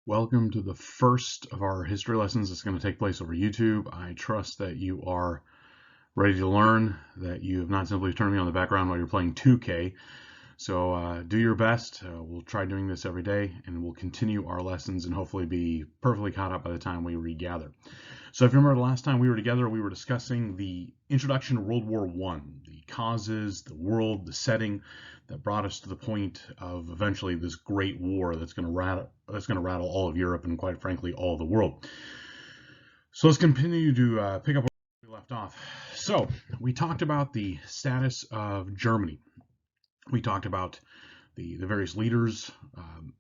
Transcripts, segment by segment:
Welcome to the first of our history lessons that's going to take place over YouTube. I trust that you are ready to learn, that you have not simply turned me on the background while you're playing 2K. So do your best. We'll try doing this every day, and we'll continue our lessons and hopefully be perfectly caught up by the time we regather. So if you remember the last time we were together, we were discussing the introduction to World War I, the causes, the world, the setting that brought us to the point of eventually this great war that's going to rattle all of Europe and, quite frankly, all of the world. So let's continue to pick up where we left off. So we talked about the status of Germany. We talked about the various leaders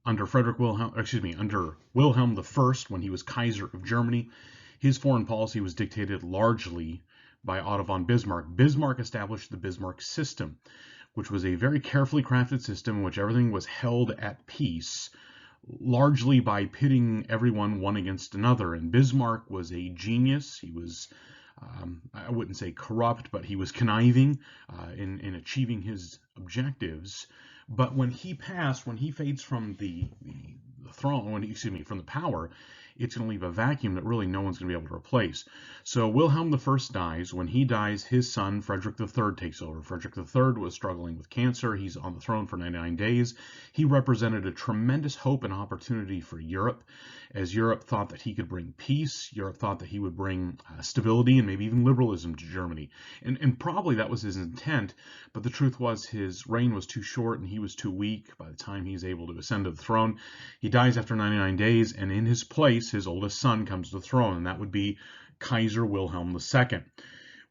under under Wilhelm I when he was Kaiser of Germany. His foreign policy was dictated largely by Otto von Bismarck. Bismarck established the Bismarck system, which was a very carefully crafted system in which everything was held at peace, largely by pitting everyone one against another. And Bismarck was a genius. He was, I wouldn't say corrupt, but he was conniving in achieving his objectives. But when he fades from the throne, from the power, it's going to leave a vacuum that really no one's going to be able to replace. So Wilhelm I dies. When he dies, his son, Frederick III, takes over. Frederick III was struggling with cancer. He's on the throne for 99 days. He represented a tremendous hope and opportunity for Europe, as Europe thought that he could bring peace. Europe thought that he would bring stability and maybe even liberalism to Germany. And probably that was his intent, but the truth was his reign was too short and he was too weak by the time he's able to ascend to the throne. He dies after 99 days, and in his place, his oldest son comes to the throne, and that would be Kaiser Wilhelm II.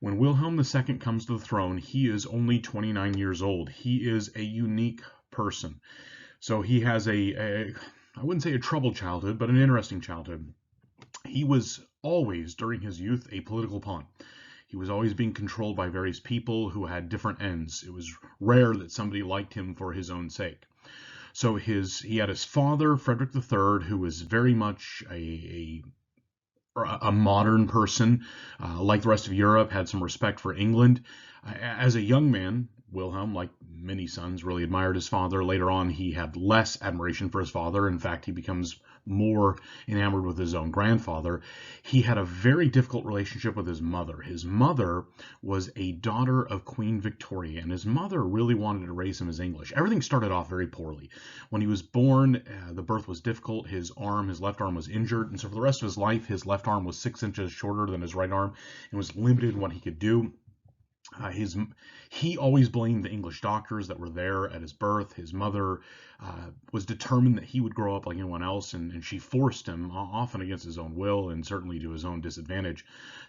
When Wilhelm II comes to the throne, he is only 29 years old. He is a unique person. So he has I wouldn't say a troubled childhood, but an interesting childhood. He was always, during his youth, a political pawn. He was always being controlled by various people who had different ends. It was rare that somebody liked him for his own sake. So he had his father, Frederick III, who was very much a modern person, like the rest of Europe, had some respect for England. As a young man, Wilhelm, like many sons, really admired his father. Later on, he had less admiration for his father. In fact, he becomes more enamored with his own grandfather. He had a very difficult relationship with his mother. His mother was a daughter of Queen Victoria, and his mother really wanted to raise him as English. Everything started off very poorly. When he was born, the birth was difficult. His left arm was injured, and so for the rest of his life, his left arm was 6 inches shorter than his right arm and was limited in what he could do. He always blamed the English doctors that were there at his birth. His mother was determined that he would grow up like anyone else, and she forced him, often against his own will and certainly to his own disadvantage,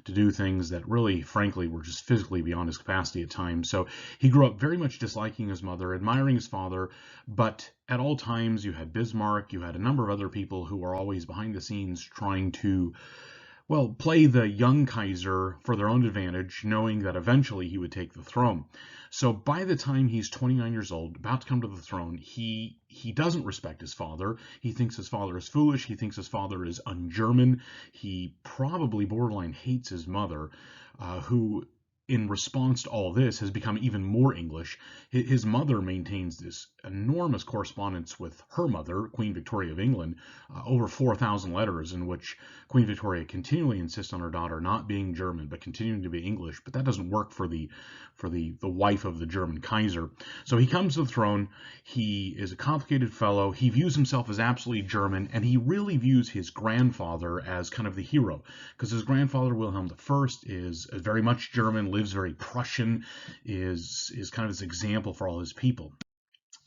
to do things that really, frankly, were just physically beyond his capacity at times. So he grew up very much disliking his mother, admiring his father, but at all times you had Bismarck, you had a number of other people who were always behind the scenes trying to play the young Kaiser for their own advantage, knowing that eventually he would take the throne. So by the time he's 29 years old, about to come to the throne, he doesn't respect his father. He thinks his father is foolish. He thinks his father is un-German. He probably borderline hates his mother, who in response to all this, has become even more English. His mother maintains this enormous correspondence with her mother, Queen Victoria of England, over 4,000 letters in which Queen Victoria continually insists on her daughter not being German, but continuing to be English. But that doesn't work for the wife of the German Kaiser. So he comes to the throne. He is a complicated fellow. He views himself as absolutely German, and he really views his grandfather as kind of the hero, because his grandfather, Wilhelm I, is very much German, lives very Prussian, is kind of his example for all his people.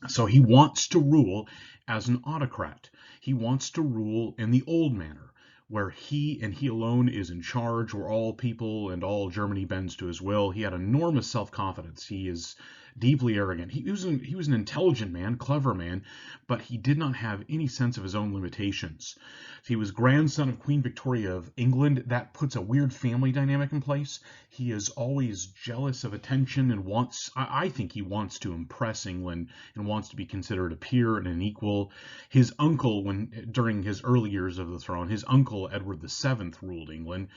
So he wants to rule as an autocrat. He wants to rule in the old manner, where he and he alone is in charge, where all people and all Germany bends to his will. He had enormous self-confidence. He is deeply arrogant. He was an intelligent man, clever man, but he did not have any sense of his own limitations. He was grandson of Queen Victoria of England. That puts a weird family dynamic in place. He is always jealous of attention and I think he wants to impress England and wants to be considered a peer and an equal. His uncle, during his early years of the throne, his uncle Edward VII ruled England.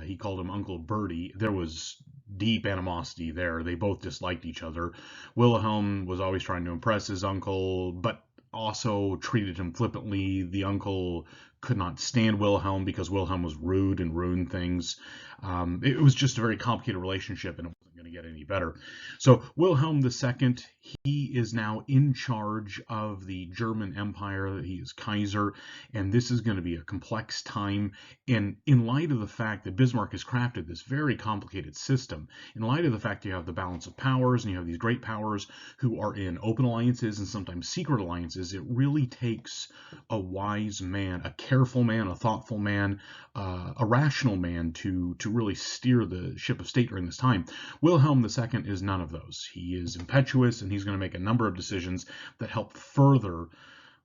He called him Uncle Bertie. There was deep animosity there. They both disliked each other. Wilhelm was always trying to impress his uncle, but also treated him flippantly. The uncle could not stand Wilhelm because Wilhelm was rude and ruined things. It was just a very complicated relationship, and it wasn't going to get any better. So Wilhelm II, he is now in charge of the German Empire. He is Kaiser, and this is going to be a complex time. And in light of the fact that Bismarck has crafted this very complicated system, in light of the fact you have the balance of powers and you have these great powers who are in open alliances and sometimes secret alliances, it really takes a wise man, a careful man, a thoughtful man, a rational man to really steer the ship of state during this time. Wilhelm II is none of those. He is impetuous, and he's going to make a number of decisions that help further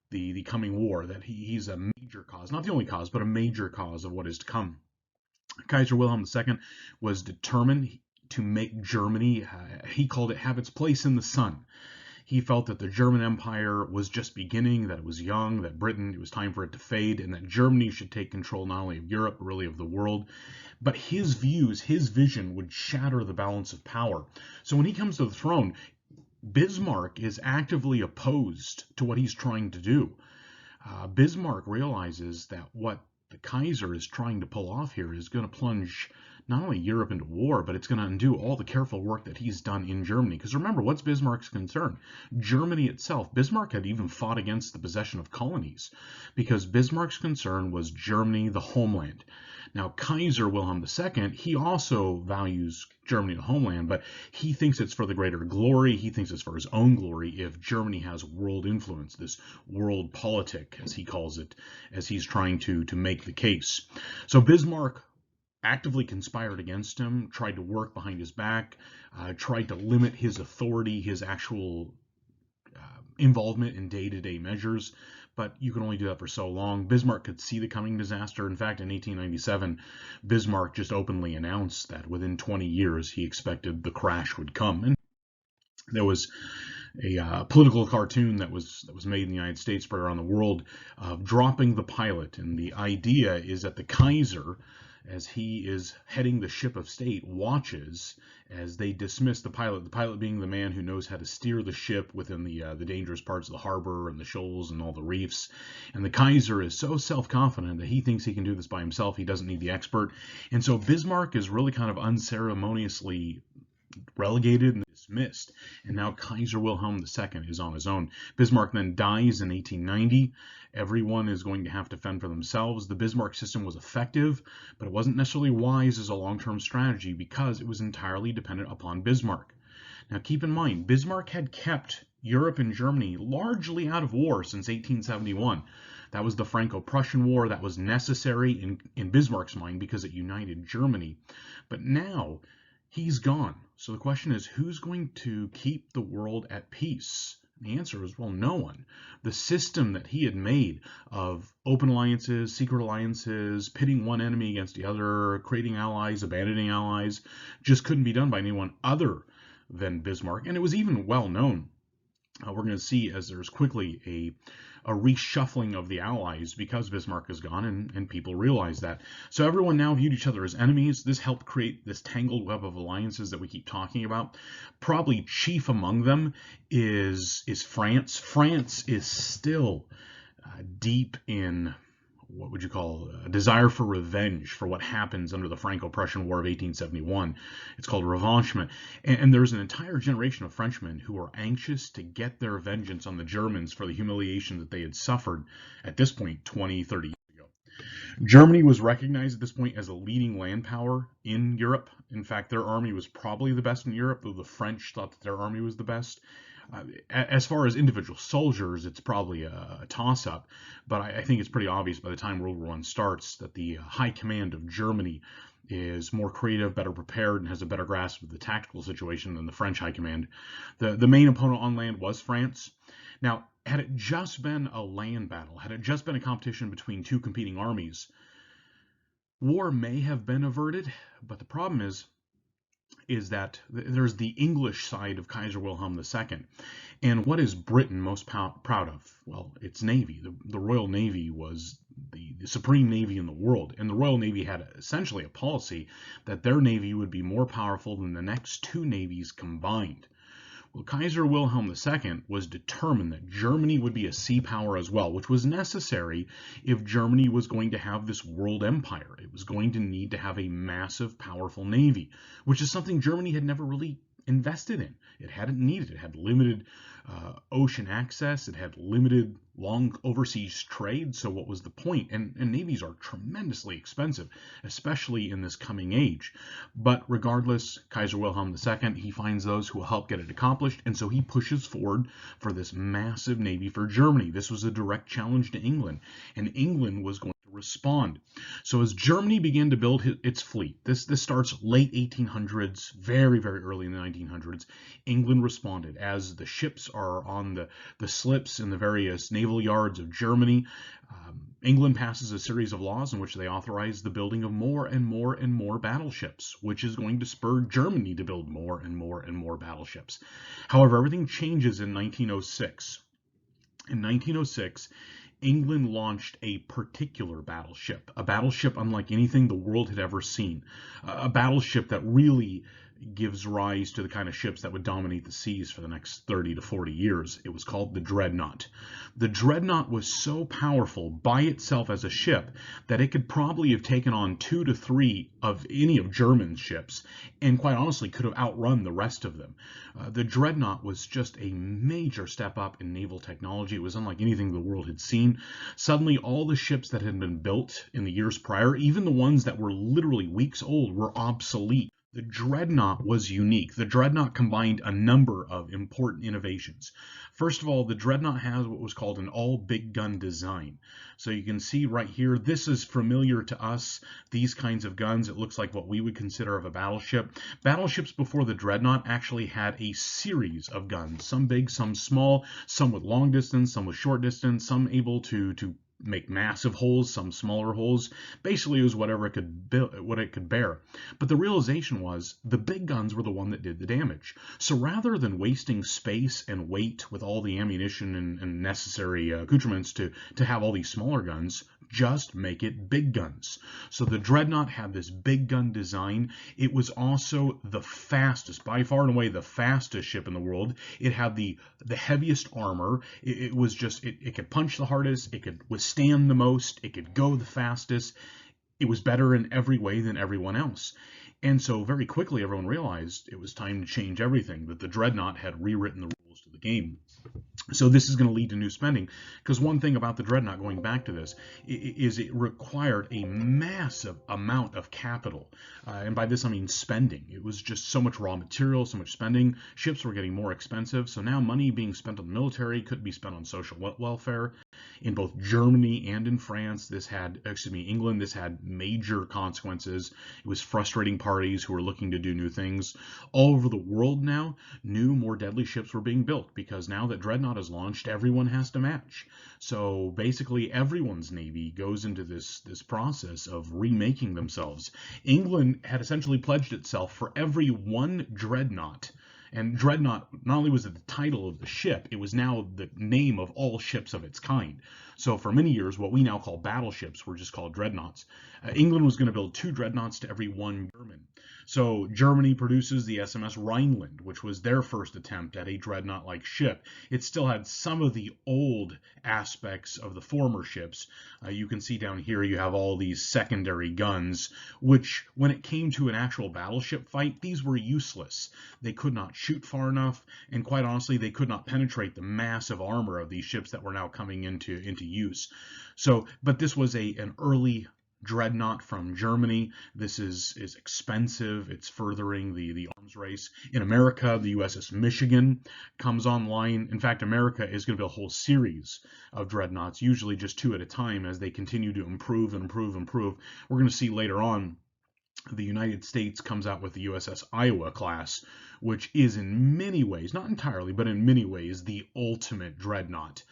the coming war. That he's a major cause, not the only cause, but a major cause of what is to come. Kaiser Wilhelm II was determined to make Germany, he called it, have its place in the sun. He felt that the German Empire was just beginning, that it was young, that Britain, it was time for it to fade, and that Germany should take control not only of Europe, but really of the world. But his views, his vision would shatter the balance of power. So when he comes to the throne, Bismarck is actively opposed to what he's trying to do. Bismarck realizes that what the Kaiser is trying to pull off here is going to plunge not only Europe into war, but it's going to undo all the careful work that he's done in Germany. Because remember, what's Bismarck's concern? Germany itself. Bismarck had even fought against the possession of colonies because Bismarck's concern was Germany, the homeland. Now, Kaiser Wilhelm II, he also values Germany, the homeland, but he thinks it's for the greater glory. He thinks it's for his own glory if Germany has world influence, this world politic, as he calls it, as he's trying to make the case. So Bismarck actively conspired against him, tried to work behind his back, tried to limit his authority, his actual involvement in day-to-day measures, but you can only do that for so long. Bismarck could see the coming disaster. In fact, in 1897, Bismarck just openly announced that within 20 years he expected the crash would come. And there was a political cartoon that was made in the United States, spread around the world, of dropping the pilot. And the idea is that the Kaiser, as he is heading the ship of state, watches as they dismiss the pilot being the man who knows how to steer the ship within the dangerous parts of the harbor and the shoals and all the reefs. And the Kaiser is so self-confident that he thinks he can do this by himself. He doesn't need the expert. And so Bismarck is really kind of unceremoniously relegated and dismissed, and now Kaiser Wilhelm II is on his own. Bismarck then dies in 1890. Everyone is going to have to fend for themselves. The Bismarck system was effective, but it wasn't necessarily wise as a long-term strategy because it was entirely dependent upon Bismarck. Now keep in mind, Bismarck had kept Europe and Germany largely out of war since 1871. That was the Franco-Prussian War. That was necessary in Bismarck's mind because it united Germany. But now he's gone. So the question is, who's going to keep the world at peace? The answer is, well, no one. The system that he had made of open alliances, secret alliances, pitting one enemy against the other, creating allies, abandoning allies, just couldn't be done by anyone other than Bismarck. And it was even well known. We're going to see as there's quickly a reshuffling of the allies because Bismarck is gone, and people realize that. So everyone now viewed each other as enemies. This helped create this tangled web of alliances that we keep talking about. Probably chief among them is France. France is still deep in what would you call a desire for revenge for what happens under the Franco-Prussian War of 1871. It's called revanchement. And there's an entire generation of Frenchmen who are anxious to get their vengeance on the Germans for the humiliation that they had suffered at this point 20, 30 years ago. Germany was recognized at this point as a leading land power in Europe. In fact, their army was probably the best in Europe, though the French thought that their army was the best. As far as individual soldiers, it's probably a toss-up, but I think it's pretty obvious by the time World War I starts that the high command of Germany is more creative, better prepared, and has a better grasp of the tactical situation than the French high command. The main opponent on land was France. Now, had it just been a land battle, had it just been a competition between two competing armies, war may have been averted, but the problem is that there's the English side of Kaiser Wilhelm II. And what is Britain most proud of? Well, its Navy. The Royal Navy was the supreme navy in the world. And the Royal Navy had essentially a policy that their navy would be more powerful than the next two navies combined. Well, Kaiser Wilhelm II was determined that Germany would be a sea power as well, which was necessary if Germany was going to have this world empire. It was going to need to have a massive, powerful navy, which is something Germany had never really invested in. It hadn't needed. It had limited ocean access. It had limited long overseas trade. So what was the point? And navies are tremendously expensive, especially in this coming age. But regardless, Kaiser Wilhelm II, he finds those who will help get it accomplished. And so he pushes forward for this massive navy for Germany. This was a direct challenge to England. And England was going to respond. So as Germany began to build its fleet, this starts late 1800s, very, very early in the 1900s, England responded. As the ships are on the slips in the various naval yards of Germany, England passes a series of laws in which they authorize the building of more and more and more battleships, which is going to spur Germany to build more and more and more battleships. However, everything changes in 1906. In 1906, England launched a particular battleship, a battleship unlike anything the world had ever seen, a battleship that really gives rise to the kind of ships that would dominate the seas for the next 30 to 40 years. It was called the Dreadnought. The Dreadnought was so powerful by itself as a ship that it could probably have taken on 2 to 3 of any of German's ships, and quite honestly could have outrun the rest of them. The Dreadnought was just a major step up in naval technology. It was unlike anything the world had seen. Suddenly, all the ships that had been built in the years prior, even the ones that were literally weeks old, were obsolete. The Dreadnought was unique. The Dreadnought combined a number of important innovations. First of all, the Dreadnought has what was called an all big gun design. So you can see right here, this is familiar to us, these kinds of guns. It looks like what we would consider of a battleship. Battleships before the Dreadnought actually had a series of guns, some big, some small, some with long distance, some with short distance, some able to make massive holes, some smaller holes. Basically, it was whatever it could build, what it could bear. But the realization was the big guns were the one that did the damage. So rather than wasting space and weight with all the ammunition and necessary accoutrements to have all these smaller guns, just make it big guns. So the Dreadnought had this big gun design. It was also the fastest, by far and away the fastest ship in the world. It had the heaviest armor. It was just, it could punch the hardest, it could withstand the most, it could go the fastest. It was better in every way than everyone else. And so very quickly everyone realized it was time to change everything, that the Dreadnought had rewritten the rules to the game. So this is going to lead to new spending, because one thing about the Dreadnought, going back to this, is it required a massive amount of capital. And by this I mean spending. It was just so much raw material, so much spending. Ships were getting more expensive, so now money being spent on the military could be spent on social welfare. In both Germany and in France, England, this had major consequences. It was frustrating parties who were looking to do new things. All over the world now, new, more deadly ships were being built, because now that Dreadnought is launched, everyone has to match. So basically everyone's navy goes into this process of remaking themselves. England had essentially pledged itself for every one Dreadnought. And Dreadnought, not only was it the title of the ship, it was now the name of all ships of its kind. So for many years, what we now call battleships were just called Dreadnoughts. England was going to build 2 Dreadnoughts to every 1 German. So Germany produces the SMS Rhineland, which was their first attempt at a Dreadnought-like ship. It still had some of the old aspects of the former ships. You can see down here you have all these secondary guns, which when it came to an actual battleship fight, these were useless. They could not shoot far enough, and quite honestly, they could not penetrate the massive armor of these ships that were now coming into use. So, but this was an early Dreadnought from Germany. This is expensive. It's furthering the arms race. In America, the USS Michigan comes online. In fact, America is going to build a whole series of Dreadnoughts, usually just 2 at a time, as they continue to improve and improve and improve. We're going to see later on the United States comes out with the USS Iowa class, which is in many ways, not entirely, but in many ways, the ultimate Dreadnought.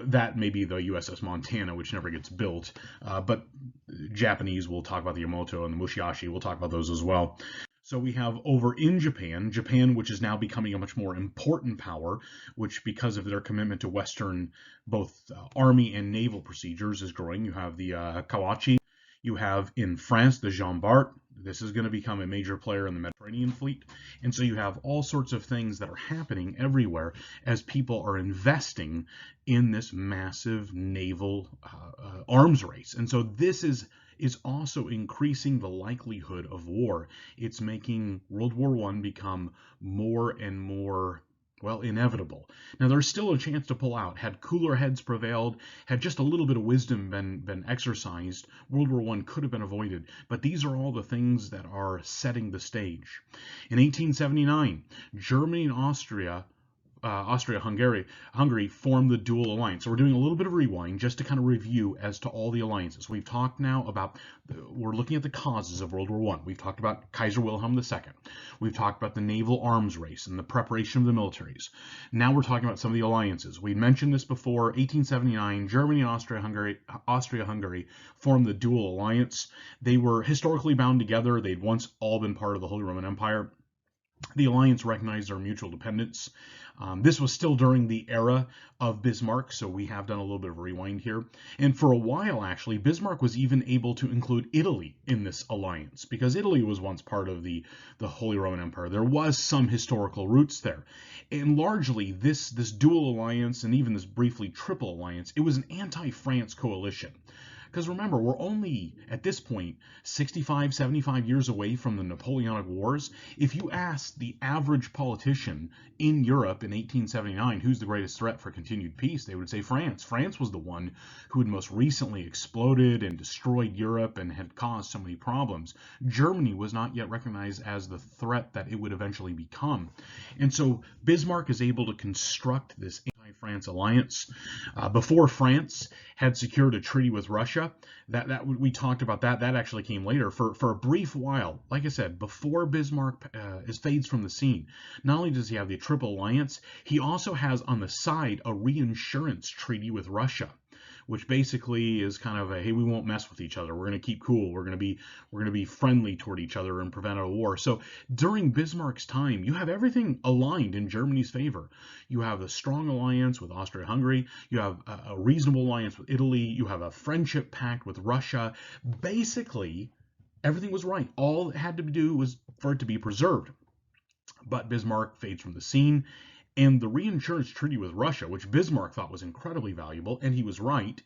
That may be the USS Montana, which never gets built, but Japanese, we'll talk about the Yamato and the Musashi, we'll talk about those as well. So we have over in Japan, which is now becoming a much more important power, which because of their commitment to Western, both army and naval procedures, is growing. You have the Kawachi. You have in France the Jean Bart. This is going to become a major player in the Mediterranean fleet. And so you have all sorts of things that are happening everywhere as people are investing in this massive naval arms race. And so this is also increasing the likelihood of war. It's making World War I become more and more, well, inevitable. Now, there's still a chance to pull out. Had cooler heads prevailed, had just a little bit of wisdom been exercised, World War I could have been avoided. But these are all the things that are setting the stage. In 1879, Germany and Austria-Hungary formed the dual alliance. So we're doing a little bit of rewind just to kind of review as to all the alliances. We've talked now about, we're looking at the causes of World War I. We've talked about Kaiser Wilhelm II. We've talked about the naval arms race and the preparation of the militaries. Now we're talking about some of the alliances. We mentioned this before. 1879, Germany and Austria-Hungary formed the dual alliance. They were historically bound together. They'd once all been part of the Holy Roman Empire. The alliance recognized their mutual dependence. This was still during the era of Bismarck, so we have done a little bit of a rewind here. And for a while, actually, Bismarck was even able to include Italy in this alliance, because Italy was once part of the Holy Roman Empire. There was some historical roots there. And largely, this dual alliance, and even this briefly triple alliance, it was an anti-France coalition. Because remember, we're only, at this point, 65, 75 years away from the Napoleonic Wars. If you ask the average politician in Europe in 1879 who's the greatest threat for continued peace, they would say France. France was the one who had most recently exploded and destroyed Europe and had caused so many problems. Germany was not yet recognized as the threat that it would eventually become. And so Bismarck is able to construct this anti-France alliance. Before France had secured a treaty with Russia, that we talked about that actually came later. For a brief while, like I said, before Bismarck fades from the scene, not only does he have the Triple Alliance, he also has on the side a reinsurance treaty with Russia, which basically is kind of a, hey, we won't mess with each other. We're going to keep cool. We're going to be friendly toward each other and prevent a war. So during Bismarck's time, you have everything aligned in Germany's favor. You have a strong alliance with Austria-Hungary. You have a reasonable alliance with Italy. You have a friendship pact with Russia. Basically, everything was right. All it had to do was for it to be preserved. But Bismarck fades from the scene. And the reinsurance treaty with Russia, which Bismarck thought was incredibly valuable, and he was right,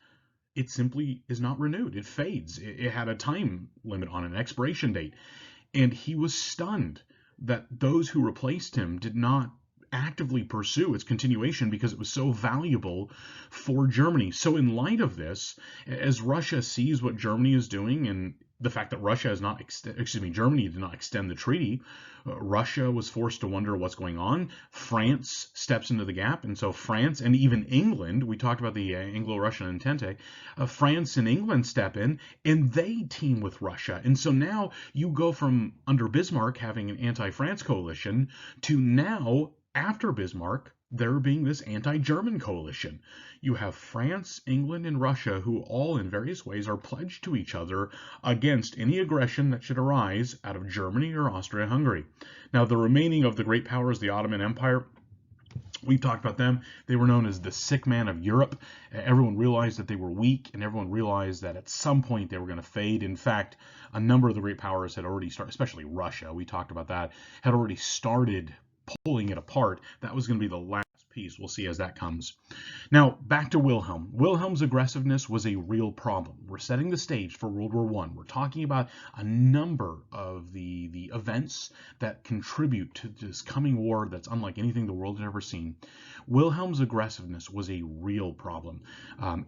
it simply is not renewed. It fades. It had a time limit on it, an expiration date. And he was stunned that those who replaced him did not actively pursue its continuation because it was so valuable for Germany. So in light of this, as Russia sees what Germany is doing and the fact that Germany did not extend the treaty, Russia was forced to wonder what's going on. France steps into the gap, and so France and even England, we talked about the Anglo-Russian Entente, France and England step in, and they team with Russia. And so now you go from under Bismarck having an anti-France coalition to now, after Bismarck, there being this anti-German coalition. You have France, England, and Russia who all in various ways are pledged to each other against any aggression that should arise out of Germany or Austria-Hungary. Now, the remaining of the great powers, the Ottoman Empire, we've talked about them. They were known as the sick man of Europe. Everyone realized that they were weak, and everyone realized that at some point they were going to fade. In fact, a number of the great powers had already started, especially Russia, we talked about that, had already started pulling it apart. That was going to be the last piece. We'll see as that comes. Now, back to Wilhelm. Wilhelm's aggressiveness was a real problem. We're setting the stage for World War I. We're talking about a number of the events that contribute to this coming war that's unlike anything the world had ever seen. Wilhelm's aggressiveness was a real problem.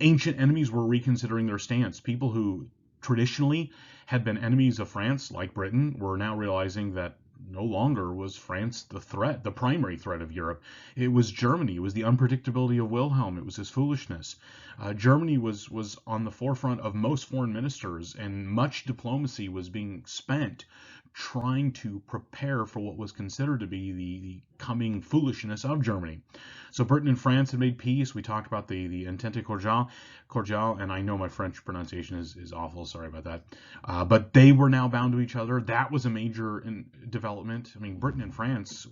Ancient enemies were reconsidering their stance. People who traditionally had been enemies of France, like Britain, were now realizing that no longer was France the threat, the primary threat of Europe. It was Germany. It was the unpredictability of Wilhelm. It was his foolishness. Germany was on the forefront of most foreign ministers, and much diplomacy was being spent trying to prepare for what was considered to be the coming foolishness of Germany. So Britain and France had made peace. We talked about the Entente Cordiale, and I know my French pronunciation is awful. Sorry about that. But they were now bound to each other. That was a major development. I mean, Britain and France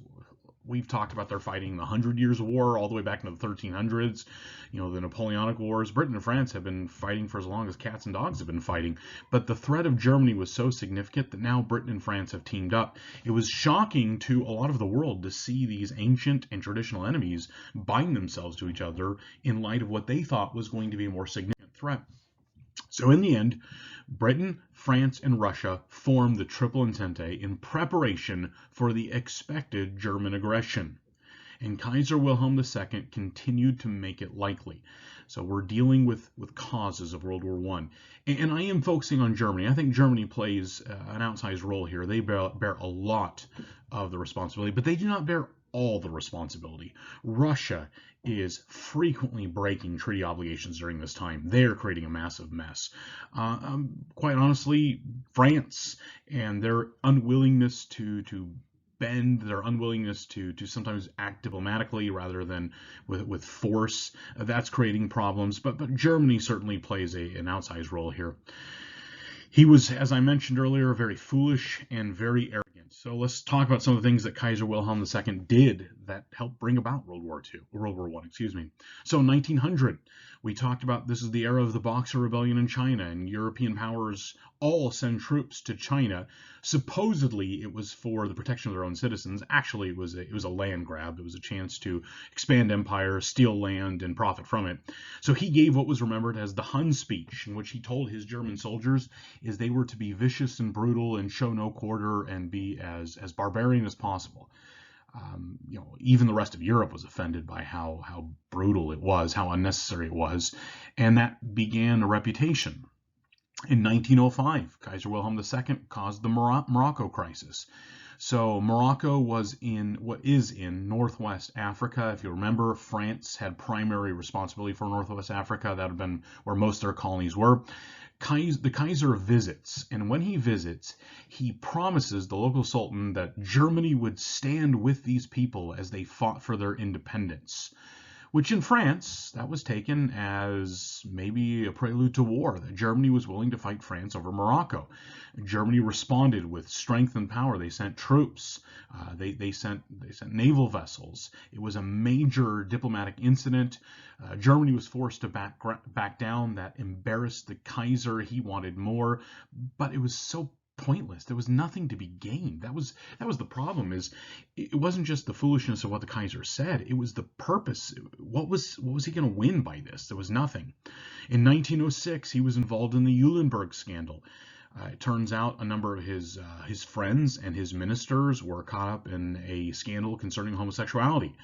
we've talked about their fighting the Hundred Years' War all the way back into the 1300s. The Napoleonic Wars. Britain and France have been fighting for as long as cats and dogs have been fighting. But the threat of Germany was so significant that now Britain and France have teamed up. It was shocking to a lot of the world to see these ancient and traditional enemies bind themselves to each other in light of what they thought was going to be a more significant threat. So in the end, Britain, France, and Russia formed the Triple Entente in preparation for the expected German aggression. And Kaiser Wilhelm II continued to make it likely. So we're dealing with causes of World War I. And I am focusing on Germany. I think Germany plays an outsized role here. They bear a lot of the responsibility, but they do not bear all the responsibility. Russia is frequently breaking treaty obligations during this time. They're creating a massive mess. Quite honestly, France and their unwillingness to bend, their unwillingness to sometimes act diplomatically rather than with force, that's creating problems. But Germany certainly plays an outsized role here. He was, as I mentioned earlier, very foolish and very arrogant. So let's talk about some of the things that Kaiser Wilhelm II did that helped bring about World War I, excuse me. So 1900, we talked about this is the era of the Boxer Rebellion in China, and European powers all send troops to China. Supposedly, it was for the protection of their own citizens. Actually, it was a land grab. It was a chance to expand empire, steal land, and profit from it. So he gave what was remembered as the Hun speech, in which he told his German soldiers is they were to be vicious and brutal and show no quarter and be as barbarian as possible. Even the rest of Europe was offended by how brutal it was, how unnecessary it was, and that began a reputation. In 1905, Kaiser Wilhelm II caused the Morocco crisis. So Morocco was in what is in Northwest Africa. If you remember, France had primary responsibility for Northwest Africa. That had been where most of their colonies were. The Kaiser visits, and when he visits, he promises the local sultan that Germany would stand with these people as they fought for their independence, which in France, that was taken as maybe a prelude to war, that Germany was willing to fight France over Morocco. Germany responded with strength and power. They sent troops. They sent naval vessels. It was a major diplomatic incident. Germany was forced to back down. That embarrassed the Kaiser. He wanted more, but it was so pointless. There was nothing to be gained. That was the problem. Is it wasn't just the foolishness of what the Kaiser said. It was the purpose. What was he going to win by this? There was nothing. In 1906, he was involved in the Eulenburg scandal. It turns out a number of his friends and his ministers were caught up in a scandal concerning homosexuality.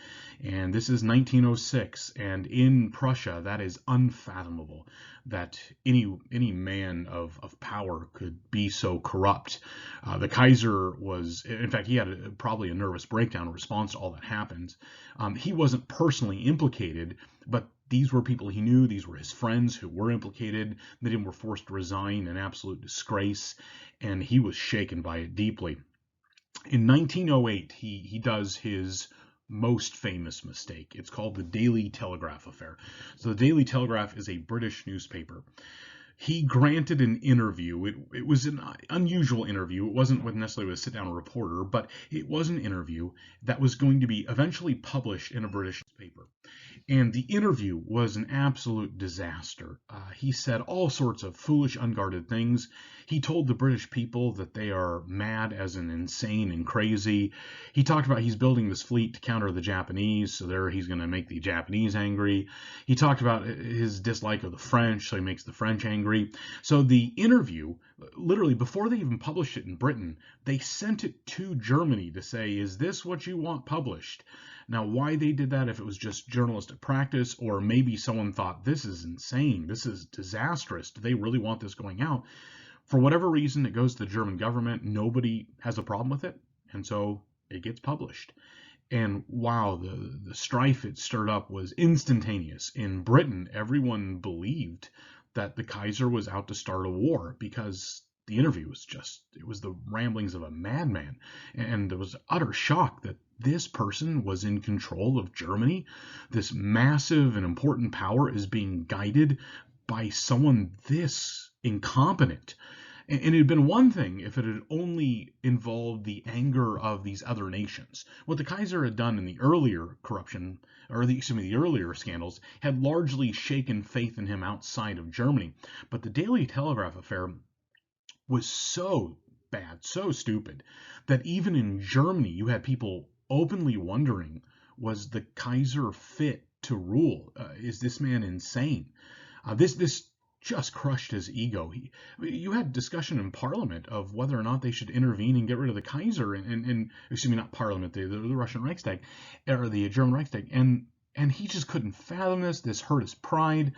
And this is 1906, and in Prussia, that is unfathomable that any man of power could be so corrupt. The Kaiser was, in fact, he had probably a nervous breakdown in response to all that happened. He wasn't personally implicated, but these were people he knew. These were his friends who were implicated. Many of them were forced to resign in absolute disgrace, and he was shaken by it deeply. In 1908, he does his most famous mistake. It's called the Daily Telegraph affair. So the Daily Telegraph is a British newspaper. He granted an interview. It was an unusual interview. It wasn't necessarily with a sit-down reporter, but it was an interview that was going to be eventually published in a British paper. And the interview was an absolute disaster. He said all sorts of foolish, unguarded things. He told the British people that they are mad as in insane and crazy. He talked about he's building this fleet to counter the Japanese, so there he's going to make the Japanese angry. He talked about his dislike of the French, so he makes the French angry. So the interview, literally before they even published it in Britain, they sent it to Germany to say, is this what you want published? Now, why they did that, if it was just journalistic practice, or maybe someone thought, this is insane, this is disastrous, do they really want this going out? For whatever reason, it goes to the German government. Nobody has a problem with it, and so it gets published. And wow, the strife it stirred up was instantaneous. In Britain, everyone believed that the Kaiser was out to start a war because the interview was it was the ramblings of a madman. And there was utter shock that this person was in control of Germany. This massive and important power is being guided by someone this incompetent. And it had been one thing if it had only involved the anger of these other nations. What the Kaiser had done in the earlier corruption, or the earlier scandals, had largely shaken faith in him outside of Germany. But the Daily Telegraph affair was so bad, so stupid, that even in Germany you had people openly wondering, was the Kaiser fit to rule? Is this man insane? This just crushed his ego. You had discussion in Parliament of whether or not they should intervene and get rid of the Kaiser, and excuse me, not Parliament, the Russian Reichstag, or the German Reichstag, and he just couldn't fathom this. This hurt his pride.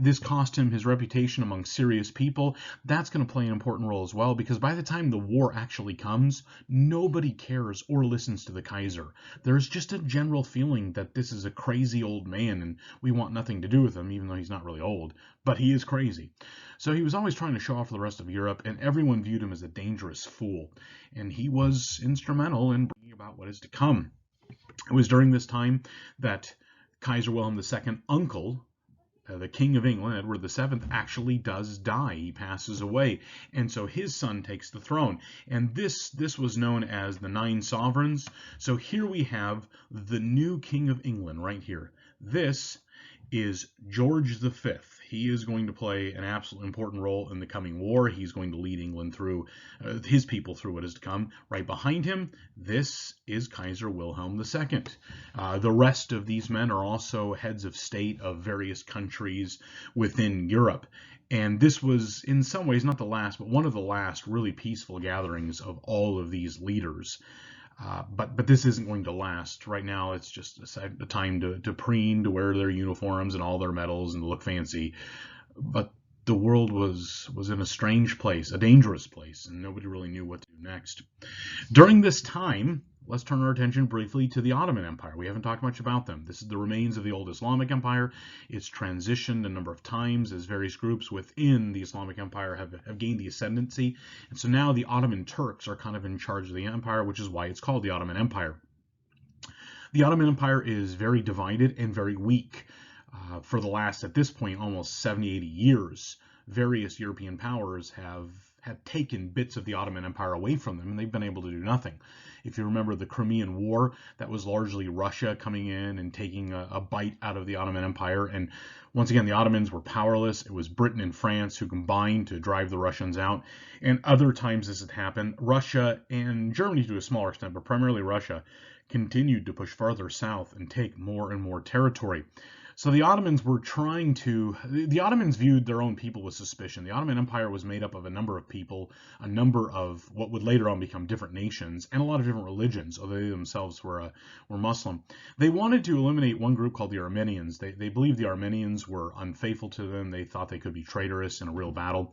This cost him his reputation among serious people. That's going to play an important role as well, because by the time the war actually comes, nobody cares or listens to the Kaiser. There's just a general feeling that this is a crazy old man, and we want nothing to do with him, even though he's not really old. But he is crazy. So he was always trying to show off for the rest of Europe, and everyone viewed him as a dangerous fool. And he was instrumental in bringing about what is to come. It was during this time that Kaiser Wilhelm II, uncle, the King of England, Edward VII, actually does die. He passes away, and so his son takes the throne. And this was known as the Nine Sovereigns. So here we have the new King of England right here. This is George V. He is going to play an absolutely important role in the coming war. He's going to lead England through, his people through what is to come. Right behind him, this is Kaiser Wilhelm II. The rest of these men are also heads of state of various countries within Europe. And this was, in some ways, not the last, but one of the last really peaceful gatherings of all of these leaders. But this isn't going to last. Right now, it's just a time to preen, to wear their uniforms and all their medals and look fancy. But the world was in a strange place, a dangerous place, and nobody really knew what to do next. During this time, let's turn our attention briefly to the Ottoman Empire. We haven't talked much about them. This is the remains of the old Islamic Empire. It's transitioned a number of times as various groups within the Islamic Empire have gained the ascendancy. And so now the Ottoman Turks are kind of in charge of the empire, which is why it's called the Ottoman Empire. The Ottoman Empire is very divided and very weak. For the last, at this point, almost 70, 80 years, various European powers have taken bits of the Ottoman Empire away from them, and they've been able to do nothing. If you remember the Crimean War, that was largely Russia coming in and taking a bite out of the Ottoman Empire. And once again, the Ottomans were powerless. It was Britain and France who combined to drive the Russians out. And other times this had happened. Russia and Germany to a smaller extent, but primarily Russia, continued to push farther south and take more and more territory. So the Ottomans viewed their own people with suspicion. The Ottoman Empire was made up of a number of people, a number of what would later on become different nations, and a lot of different religions, although they themselves were Muslim. They wanted to eliminate one group called the Armenians. They believed the Armenians were unfaithful to them. They thought they could be traitorous in a real battle.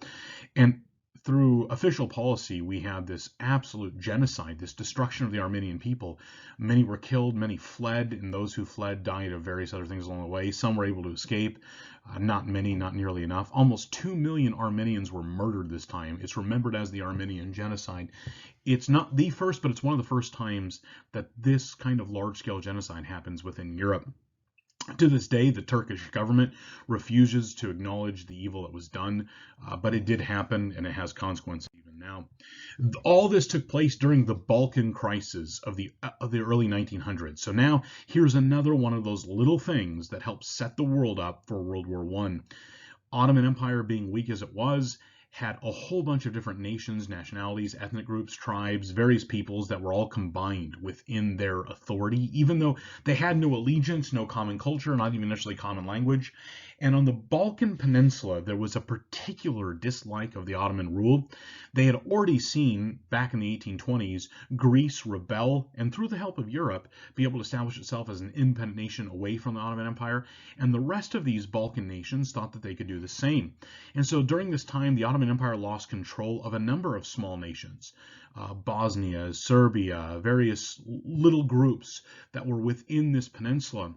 And through official policy, we had this absolute genocide, this destruction of the Armenian people. Many were killed, many fled, and those who fled died of various other things along the way. Some were able to escape, not many, not nearly enough. Almost 2 million Armenians were murdered this time. It's remembered as the Armenian Genocide. It's not the first, but it's one of the first times that this kind of large-scale genocide happens within Europe. To this day, the Turkish government refuses to acknowledge the evil that was done, but it did happen, and it has consequences even now. All this took place during the Balkan crisis of the early 1900s. So now, here's another one of those little things that helped set the world up for World War I. Ottoman Empire, being weak as it was, had a whole bunch of different nations, nationalities, ethnic groups, tribes, various peoples that were all combined within their authority, even though they had no allegiance, no common culture, not even necessarily common language. And on the Balkan Peninsula, there was a particular dislike of the Ottoman rule. They had already seen, back in the 1820s, Greece rebel, and through the help of Europe, be able to establish itself as an independent nation away from the Ottoman Empire. And the rest of these Balkan nations thought that they could do the same. And so during this time, the Ottoman Empire lost control of a number of small nations. Bosnia, Serbia, various little groups that were within this peninsula.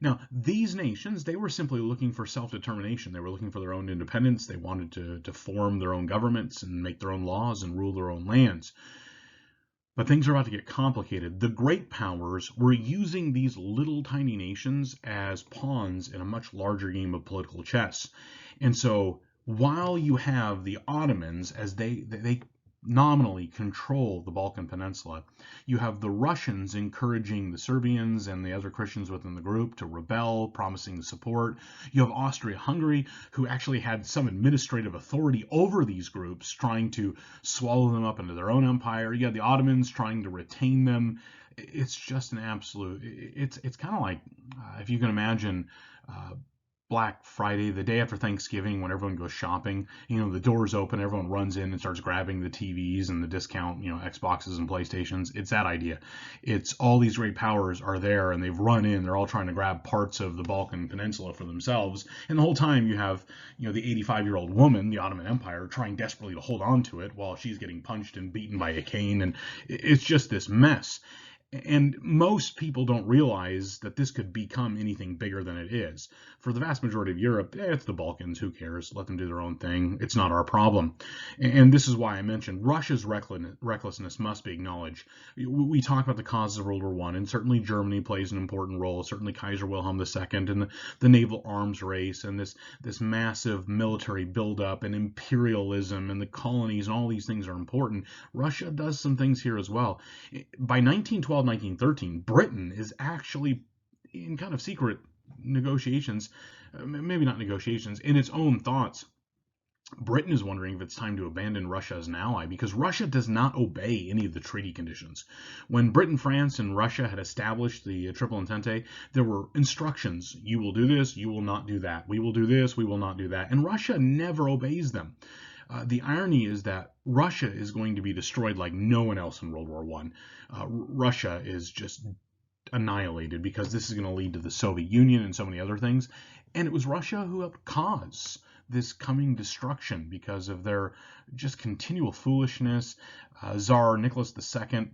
Now, these nations, they were simply looking for self-determination. They were looking for their own independence. They wanted to form their own governments and make their own laws and rule their own lands. But things are about to get complicated. The great powers were using these little tiny nations as pawns in a much larger game of political chess. And so while you have the Ottomans, as they nominally control the Balkan Peninsula, you have the Russians encouraging the Serbians and the other Christians within the group to rebel, promising support. You have Austria-Hungary, who actually had some administrative authority over these groups, trying to swallow them up into their own empire. You have the Ottomans trying to retain them. It's just an absolute, it's kind of like, if you can imagine, Black Friday, the day after Thanksgiving, when everyone goes shopping, the doors open, everyone runs in and starts grabbing the TVs and the discount, Xboxes and PlayStations. It's that idea. It's all these great powers are there and they've run in. They're all trying to grab parts of the Balkan Peninsula for themselves. And the whole time you have, the 85-year-old woman, the Ottoman Empire, trying desperately to hold on to it while she's getting punched and beaten by a cane. And it's just this mess. And most people don't realize that this could become anything bigger than it is. For the vast majority of Europe, it's the Balkans. Who cares? Let them do their own thing. It's not our problem. And this is why I mentioned Russia's recklessness must be acknowledged. We talk about the causes of World War I, and certainly Germany plays an important role. Certainly Kaiser Wilhelm II and the naval arms race and this massive military buildup and imperialism and the colonies and all these things are important. Russia does some things here as well. By 1912, 1913, Britain is actually in kind of secret negotiations, maybe not negotiations, in its own thoughts. Britain is wondering if it's time to abandon Russia as an ally because Russia does not obey any of the treaty conditions. When Britain, France, and Russia had established the Triple Entente, there were instructions. You will do this, you will not do that. We will do this, we will not do that. And Russia never obeys them. The irony is that Russia is going to be destroyed like no one else in World War I. Russia is just annihilated because this is going to lead to the Soviet Union and so many other things. And it was Russia who helped cause this coming destruction because of their just continual foolishness. Tsar Nicholas II,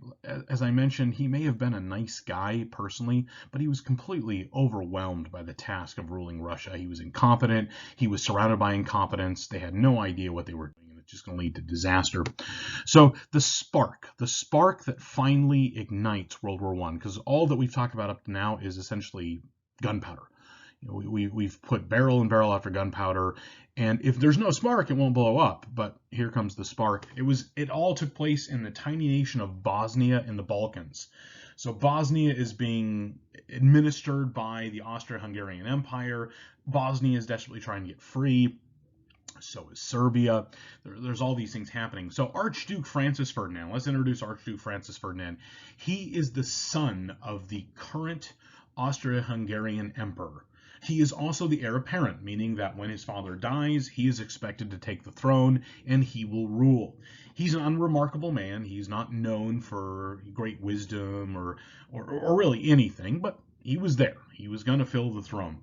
as I mentioned, he may have been a nice guy personally, but he was completely overwhelmed by the task of ruling Russia. He was incompetent. He was surrounded by incompetence. They had no idea what they were doing, and it's just going to lead to disaster. So the spark that finally ignites World War I, because all that we've talked about up to now is essentially gunpowder. We've put barrel and barrel after gunpowder, and if there's no spark, it won't blow up. But here comes the spark. It all took place in the tiny nation of Bosnia in the Balkans. So Bosnia is being administered by the Austro-Hungarian Empire. Bosnia is desperately trying to get free. So is Serbia. There's all these things happening. So Archduke Francis Ferdinand, let's introduce Archduke Francis Ferdinand. He is the son of the current Austro-Hungarian emperor. He is also the heir apparent, meaning that when his father dies, he is expected to take the throne and he will rule. He's an unremarkable man. He's not known for great wisdom or really anything, but he was there. He was going to fill the throne.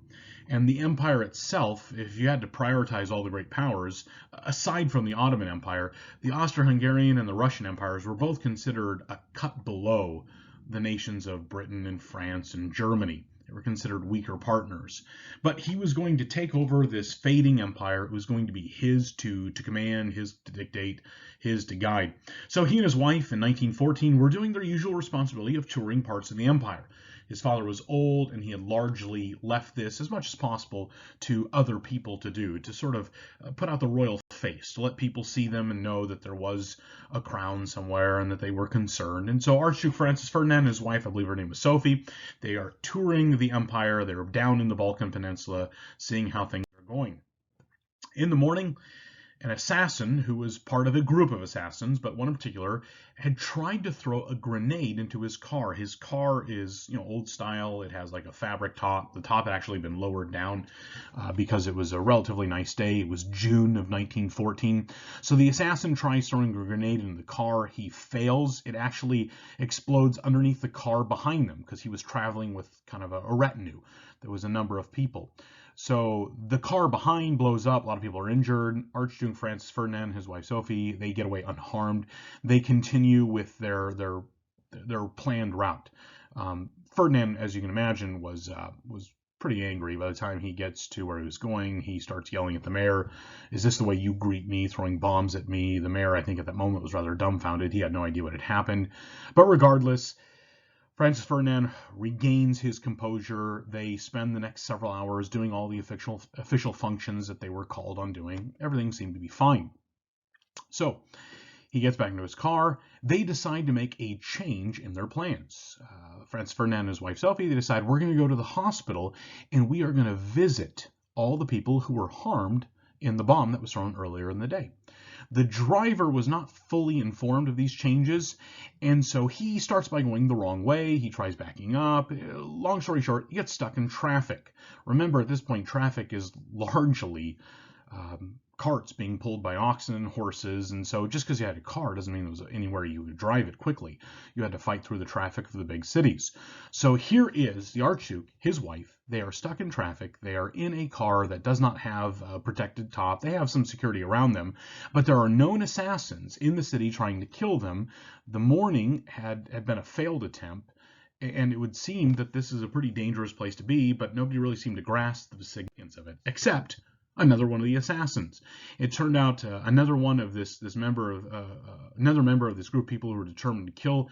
And the empire itself, if you had to prioritize all the great powers, aside from the Ottoman Empire, the Austro-Hungarian and the Russian empires were both considered a cut below the nations of Britain and France and Germany. They were considered weaker partners. But he was going to take over this fading empire. It was going to be his to command, his to dictate, his to guide. So he and his wife in 1914 were doing their usual responsibility of touring parts of the empire. His father was old, and he had largely left this as much as possible to other people to do, to sort of put out the royal face, to let people see them and know that there was a crown somewhere and that they were concerned. And so Archduke Francis Ferdinand and his wife, I believe her name was Sophie, they are touring the empire. They're down in the Balkan Peninsula, seeing how things are going. In the morning, an assassin who was part of a group of assassins, but one in particular, had tried to throw a grenade into his car. His car is, old style. It has like a fabric top. The top had actually been lowered down because it was a relatively nice day. It was June of 1914. So the assassin tries throwing a grenade into the car. He fails. It actually explodes underneath the car behind them because he was traveling with kind of a retinue. There was a number of people. So the car behind blows up. A lot of people are injured. Archduke Francis Ferdinand and his wife Sophie, they get away unharmed. They continue with their planned route. Ferdinand, as you can imagine, was pretty angry. By the time he gets to where he was going, he starts yelling at the mayor, "Is this the way you greet me, throwing bombs at me?" The mayor, I think at that moment, was rather dumbfounded. He had no idea what had happened. But regardless, Francis Ferdinand regains his composure. They spend the next several hours doing all the official functions that they were called on doing. Everything seemed to be fine. So he gets back into his car. They decide to make a change in their plans. Francis Ferdinand and his wife Sophie, they decide, we're going to go to the hospital and we are going to visit all the people who were harmed in the bomb that was thrown earlier in the day. The driver was not fully informed of these changes, and so he starts by going the wrong way. He tries backing up. Long story short, he gets stuck in traffic. Remember, at this point, traffic is largely carts being pulled by oxen and horses, and so just because you had a car doesn't mean there was anywhere you could drive it quickly. You had to fight through the traffic of the big cities. So here is the Archduke, his wife. They are stuck in traffic. They are in a car that does not have a protected top. They have some security around them, but there are known assassins in the city trying to kill them. The morning had been a failed attempt, and it would seem that this is a pretty dangerous place to be, but nobody really seemed to grasp the significance of it, except another one of the assassins. It turned out another one of another member of this group of people who were determined to kill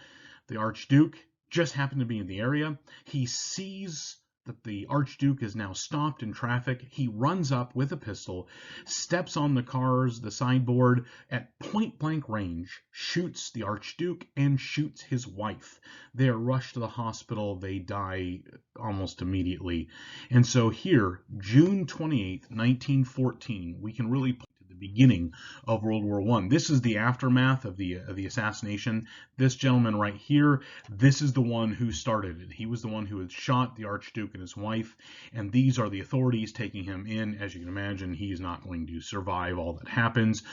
the Archduke just happened to be in the area. He sees that the Archduke is now stopped in traffic. He runs up with a pistol, steps on the sideboard at point blank range, shoots the Archduke and shoots his wife. They are rushed to the hospital. They die almost immediately. And so here, June 28th, 1914, we can really point to the beginning of World War I. This is the aftermath of the assassination. This gentleman right here, this is the one who started it. He was the one who had shot the Archduke and his wife, and these are the authorities taking him in. As you can imagine, he's not going to survive all that happens,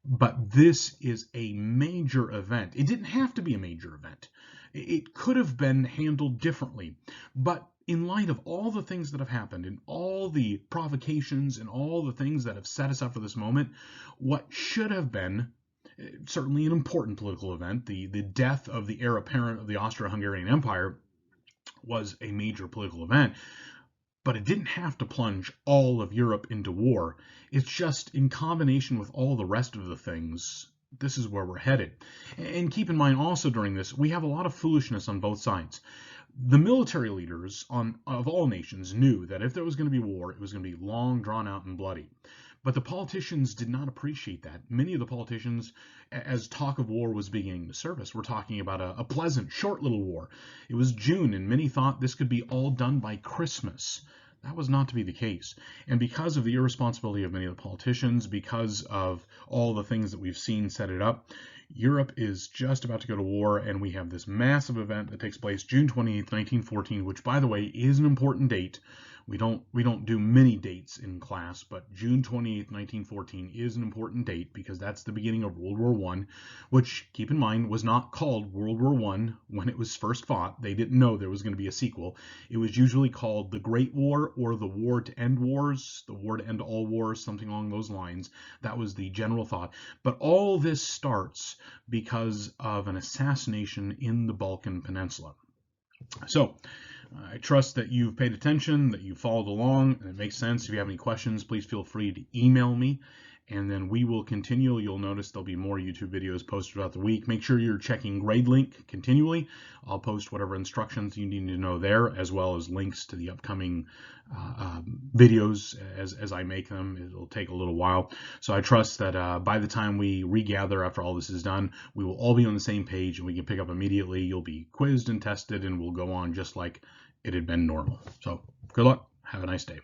but this is a major event. It didn't have to be a major event. It could have been handled differently, but in light of all the things that have happened and all the provocations and all the things that have set us up for this moment, what should have been certainly an important political event, the death of the heir apparent of the Austro-Hungarian Empire, was a major political event, but it didn't have to plunge all of Europe into war. It's just in combination with all the rest of the things, this is where we're headed. And keep in mind also during this, we have a lot of foolishness on both sides. The military leaders of all nations knew that if there was going to be war, it was going to be long, drawn out, and bloody. But the politicians did not appreciate that. Many of the politicians, as talk of war was beginning to surface, were talking about a pleasant, short little war. It was June, and many thought this could be all done by Christmas. That was not to be the case. And because of the irresponsibility of many of the politicians, because of all the things that we've seen set it up, Europe is just about to go to war, and we have this massive event that takes place June 28th, 1914, which, by the way, is an important date. We don't do many dates in class, but June 28th, 1914 is an important date because that's the beginning of World War I, which, keep in mind, was not called World War I when it was first fought. They didn't know there was going to be a sequel. It was usually called the Great War or the War to End Wars, the War to End All Wars, something along those lines. That was the general thought. But all this starts because of an assassination in the Balkan Peninsula. So, I trust that you've paid attention, that you followed along, and it makes sense. If you have any questions, please feel free to email me, and then we will continue. You'll notice there'll be more YouTube videos posted throughout the week. Make sure you're checking GradeLink continually. I'll post whatever instructions you need to know there, as well as links to the upcoming videos as I make them. It'll take a little while. So I trust that by the time we regather after all this is done, we will all be on the same page and we can pick up immediately. You'll be quizzed and tested, and we'll go on just like it had been normal. So good luck. Have a nice day.